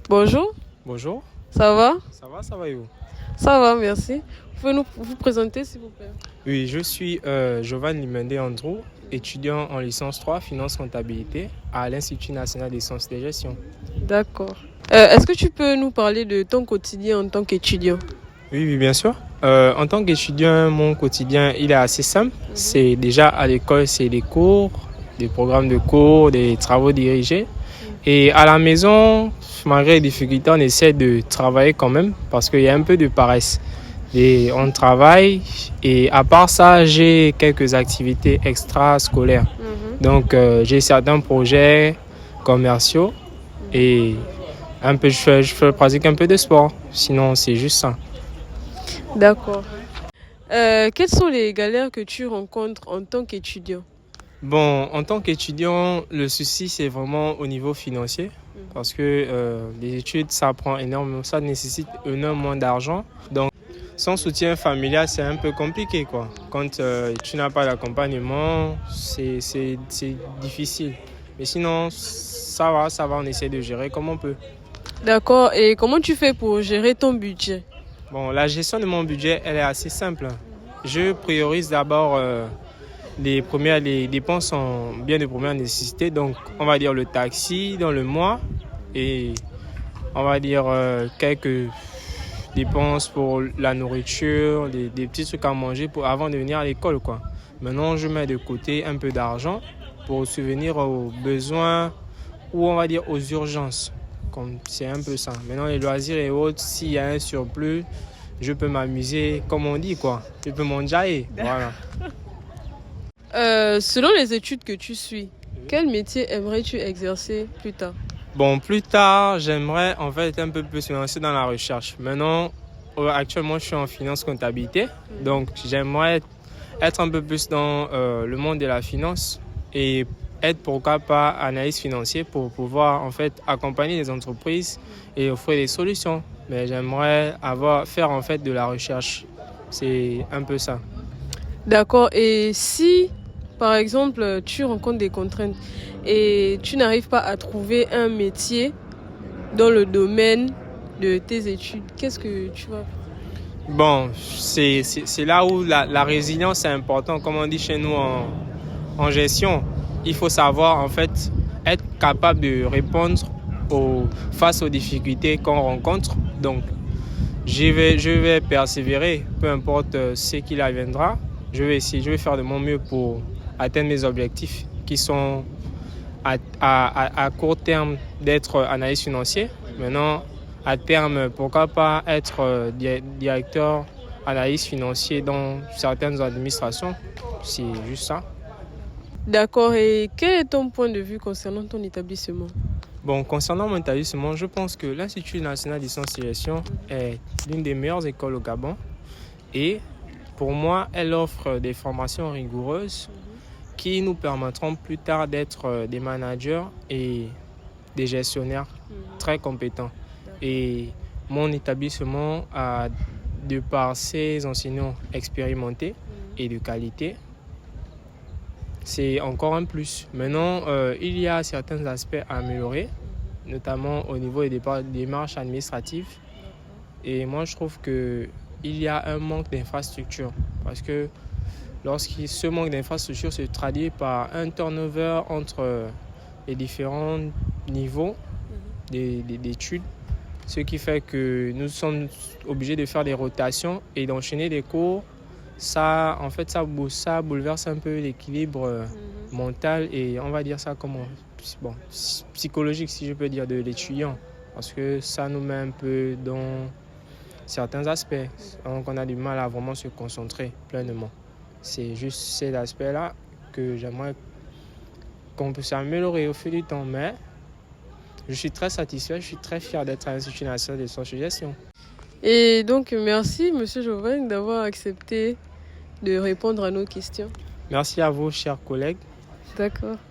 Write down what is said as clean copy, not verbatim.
Bonjour, Bonjour, ça va? ça va et vous? Ça va, merci. Vous pouvez nous vous présenter, s'il vous plaît? Oui, je suis Jovan Limende Andrew, étudiant en licence 3 finance comptabilité à l'Institut national des sciences de gestion. D'accord. Est-ce que tu peux nous parler de ton quotidien en tant qu'étudiant? Oui, bien sûr. En tant qu'étudiant, mon quotidien, il est assez simple. C'est déjà à l'école, c'est des cours, des programmes de cours, des travaux dirigés. Et à la maison, malgré les difficultés, on essaie de travailler quand même parce qu'il y a un peu de paresse. Et on travaille et à part ça, j'ai quelques activités extrascolaires. Donc, j'ai certains projets commerciaux et je pratique un peu de sport. Sinon, c'est juste ça. D'accord. Quelles sont les galères que tu rencontres en tant qu'étudiant? Bon, en tant qu'étudiant, le souci, c'est vraiment au niveau financier. Parce que les études, ça prend énormément, ça nécessite énormément d'argent. Donc, sans soutien familial, c'est un peu compliqué, quoi. Quand tu n'as pas d'accompagnement, c'est difficile. Mais sinon, ça va, on essaie de gérer comme on peut. D'accord. Et comment tu fais pour gérer ton budget? Bon, la gestion de mon budget, elle est assez simple. Je priorise d'abord les dépenses en biens de première nécessité. Donc, on va dire le taxi dans le mois et on va dire quelques dépenses pour la nourriture, des petits trucs à manger avant de venir à l'école, quoi. Maintenant, je mets de côté un peu d'argent pour subvenir aux besoins ou on va dire aux urgences. C'est un peu ça. Maintenant, les loisirs et autres, s'il y a un surplus, je peux m'amuser, comme on dit, quoi. Je peux m'enjailler, voilà. Selon les études que tu suis, quel métier aimerais-tu exercer plus tard? Bon, plus tard, j'aimerais en fait être un peu plus lancé dans la recherche. Maintenant, actuellement, je suis en finance comptabilité. Donc, j'aimerais être un peu plus dans le monde de la finance et être pourquoi pas analyste financier pour pouvoir en fait accompagner les entreprises et offrir des solutions. Mais j'aimerais faire en fait de la recherche. C'est un peu ça. D'accord. Et si, par exemple, tu rencontres des contraintes et tu n'arrives pas à trouver un métier dans le domaine de tes études, qu'est-ce que tu vas faire? Bon, c'est là où la résilience est importante, comme on dit chez nous en gestion. Il faut savoir en fait être capable de répondre face aux difficultés qu'on rencontre. Donc, je vais persévérer, peu importe ce qu'il adviendra. Je vais faire de mon mieux pour atteindre mes objectifs qui sont à court terme d'être analyste financier. Maintenant, à terme, pourquoi pas être directeur analyste financier dans certaines administrations. C'est juste ça. D'accord. Et quel est ton point de vue concernant ton établissement? Bon, concernant mon établissement, je pense que l'Institut national des sciences de gestion est l'une des meilleures écoles au Gabon. Et pour moi, elle offre des formations rigoureuses qui nous permettront plus tard d'être des managers et des gestionnaires très compétents. Et mon établissement a, de par ses enseignants expérimentés et de qualité, c'est encore un plus. Maintenant, il y a certains aspects à améliorer, notamment au niveau des démarches administratives. Et moi, je trouve qu'il y a un manque d'infrastructure. Parce que ce manque d'infrastructure se traduit par un turnover entre les différents niveaux d'études. Ce qui fait que nous sommes obligés de faire des rotations et d'enchaîner des cours. Ça, en fait, ça bouleverse un peu l'équilibre mental et on va dire ça comment, bon, psychologique, si je peux dire, de l'étudiant. Parce que ça nous met un peu dans certains aspects. Donc, on a du mal à vraiment se concentrer pleinement. C'est juste cet aspect-là que j'aimerais qu'on puisse améliorer au fil du temps. Mais je suis très satisfait, je suis très fier d'être à l'Institut national des sciences de gestion. Et donc, merci, Monsieur Joven, d'avoir accepté de répondre à nos questions. Merci à vous, chers collègues. D'accord.